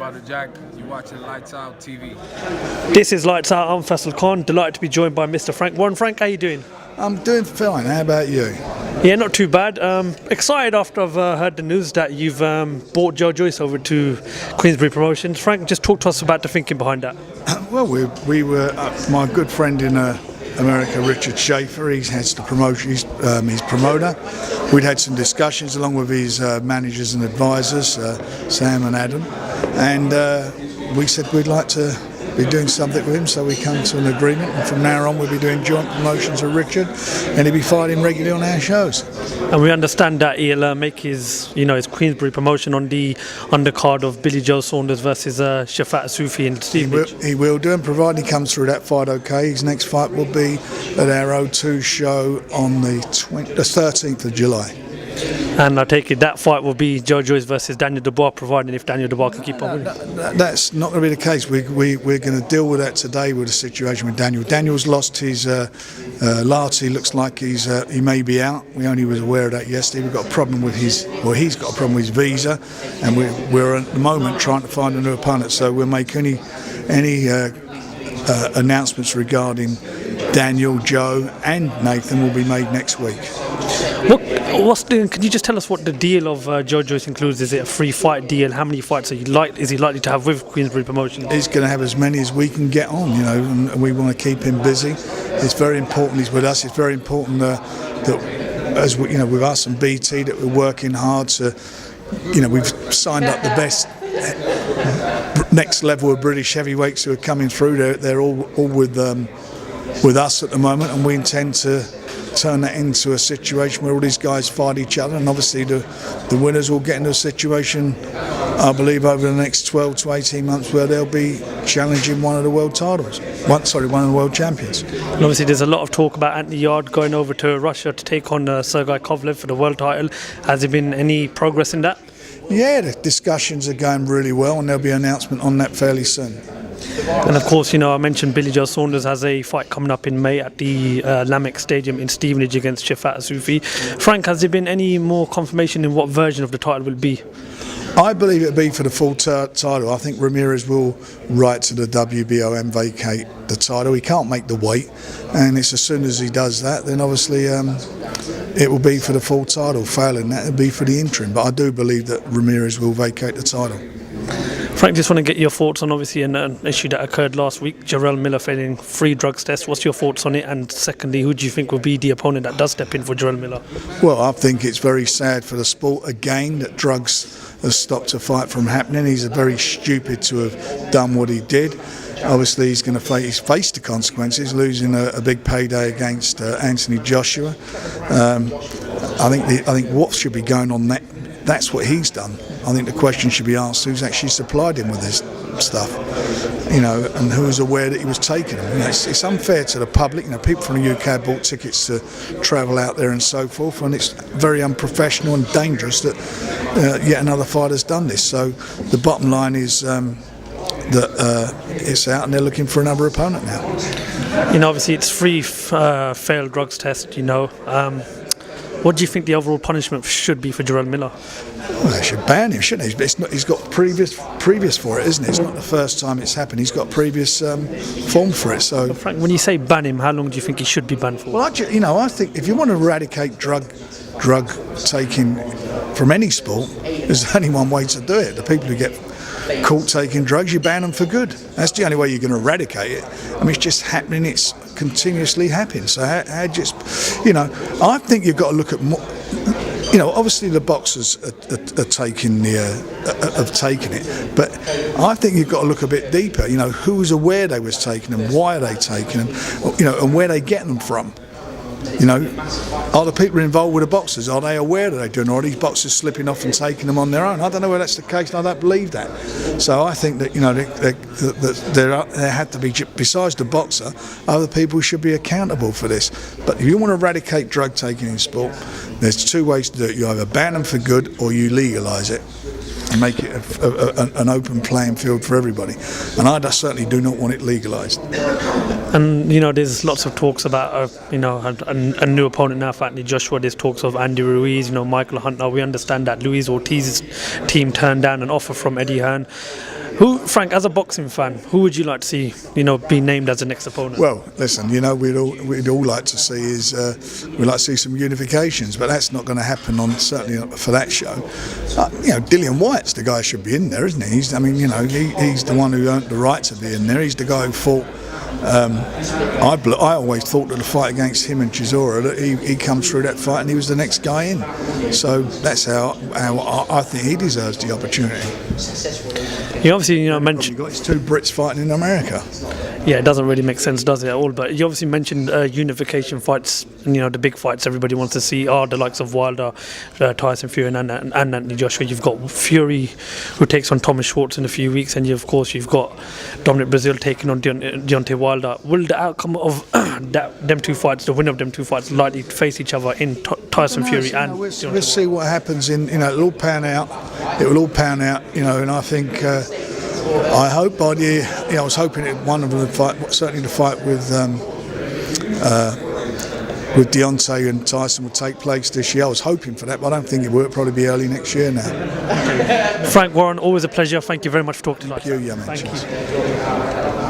brother Jack. You're watching Lights Out TV. This is Lights Out. I'm Faisal Khan. Delighted to be joined by Mr. Frank Warren. Frank, how you doing? I'm doing fine. How about you? Yeah, not too bad. Excited after I've heard the news that you've brought Joyce over to Queensbury Promotions. Frank, just talk to us about the thinking behind that. Well, we were my good friend in America, Richard Schaefer. He heads the promotion. He's promoter. We'd had some discussions along with his managers and advisors, Sam and Adam, and we said we'd like to be doing something with him, so we come to an agreement, and from now on we'll be doing joint promotions with Richard, and he'll be fighting regularly on our shows. And we understand that he'll make his Queensbury promotion on the undercard of Billy Joe Saunders versus Shafat Sufi in Stevenage. He will do, and provided he comes through that fight okay, his next fight will be at our O2 show on the 13th of July. And I take it that fight will be Joyce versus Daniel Dubois, providing if Daniel Dubois can keep on winning. That's not going to be the case. We're going to deal with that today with the situation with Daniel. Daniel's lost his Larty. Looks like he may be out. We only was aware of that yesterday. We've got a problem with he's got a problem with his visa, and we're at the moment trying to find a new opponent. So we'll make any announcements regarding Daniel, Joe and Nathan will be made next week. Can you just tell us what the deal of Joyce includes? Is it a free fight deal? How many fights is he likely to have with Queensbury Promotions? He's going to have as many as we can get on, and we want to keep him busy. It's very important he's with us. It's very important that as we, with us and BT, that we're working hard to, we've signed up the best next level of British heavyweights who are coming through. They're all with us at the moment, and we intend to turn that into a situation where all these guys fight each other, and obviously the winners will get into a situation, I believe, over the next 12 to 18 months where they'll be challenging one of the world titles. One of the world champions. And obviously there's a lot of talk about Anthony Yarde going over to Russia to take on Yarde-Kovalev for the world title. Has there been any progress in that? Yeah, the discussions are going really well, and there'll be an announcement on that fairly soon. And of course, I mentioned Billy Joe Saunders has a fight coming up in May at the Lameck Stadium in Stevenage against Shafat Sufi. Frank, has there been any more confirmation in what version of the title will be? I believe it'll be for the full title. I think Ramirez will write to the WBO and vacate the title. He can't make the weight, and it's as soon as he does that, then obviously it will be for the full title. Failing that, it'll be for the interim. But I do believe that Ramirez will vacate the title. Frank, just want to get your thoughts on obviously an issue that occurred last week, Jarrell Miller failing 3 drugs tests. What's your thoughts on it? And secondly, who do you think will be the opponent that does step in for Jarrell Miller? Well, I think it's very sad for the sport again that drugs have stopped a fight from happening. He's very stupid to have done what he did. Obviously, he's going to face the consequences, losing a big payday against Anthony Joshua. I think what should be going on that's what he's done. I think the question should be asked: who's actually supplied him with this stuff? And who was aware that he was taking them? It's unfair to the public. People from the UK bought tickets to travel out there and so forth, and it's very unprofessional and dangerous that yet another fighter's done this. So the bottom line is that it's out, and they're looking for another opponent now. Obviously it's 3 failed drugs tests. What do you think the overall punishment should be for Jarrell Miller? Well, they should ban him, shouldn't he? He's got previous for it, isn't it? It's not the first time it's happened. He's got previous form for it. So, Frank, when you say ban him, how long do you think he should be banned for? Well, I think if you want to eradicate drug taking from any sport, there's only one way to do it. The people who get caught taking drugs, you ban them for good. That's the only way you're going to eradicate it. It's just happening. It's continuously happening. So I think you've got to look at more. Obviously the boxers are taking have taken it, but I think you've got to look a bit deeper. Who's aware they was taking them, why are they taking them, and where they getting them from. Are the people involved with the boxers, are they aware that they're doing, or are these boxers slipping off and taking them on their own? I don't know whether that's the case, and I don't believe that. So I think that there had to be, besides the boxer, other people should be accountable for this. But if you want to eradicate drug taking in sport, there's 2 ways to do it. You either ban them for good, or you legalise it and make it an open playing field for everybody. And I certainly do not want it legalised. And there's lots of talks about a new opponent now for Anthony Joshua. There's talks of Andy Ruiz, Michael Hunt. Now we understand that Luis Ortiz's team turned down an offer from Eddie Hearn. Frank, as a boxing fan, who would you like to see, be named as the next opponent? Well, listen, we'd all like to see we'd like to see some unifications, but that's not going to happen certainly not for that show. Dillian White's the guy who should be in there, isn't he? He's the one who earned the right to be in there. He's the guy who fought. I always thought that the fight against him and Chisora, that he comes through that fight and he was the next guy in. So that's how I think he deserves the opportunity. You obviously mentioned. You've got his two Brits fighting in America. Yeah, it doesn't really make sense, does it, at all? But you obviously mentioned unification fights, and the big fights everybody wants to see are the likes of Wilder, Tyson Fury and Anthony Joshua. You've got Fury, who takes on Thomas Schwartz in a few weeks, and you've got Dominic Breazeale taking on Deontay Wilder. Will the outcome of them two fights, the winner of them two fights, likely face each other in Tyson Fury and we'll see what happens it'll all pan out. It will all pan out, and I think. I hope by the I was hoping that one of them certainly the fight with Deontay and Tyson would take place this year. I was hoping for that, but I don't think it will. It'll probably be early next year now. Frank Warren, always a pleasure. Thank you very much for talking to us. Thank you,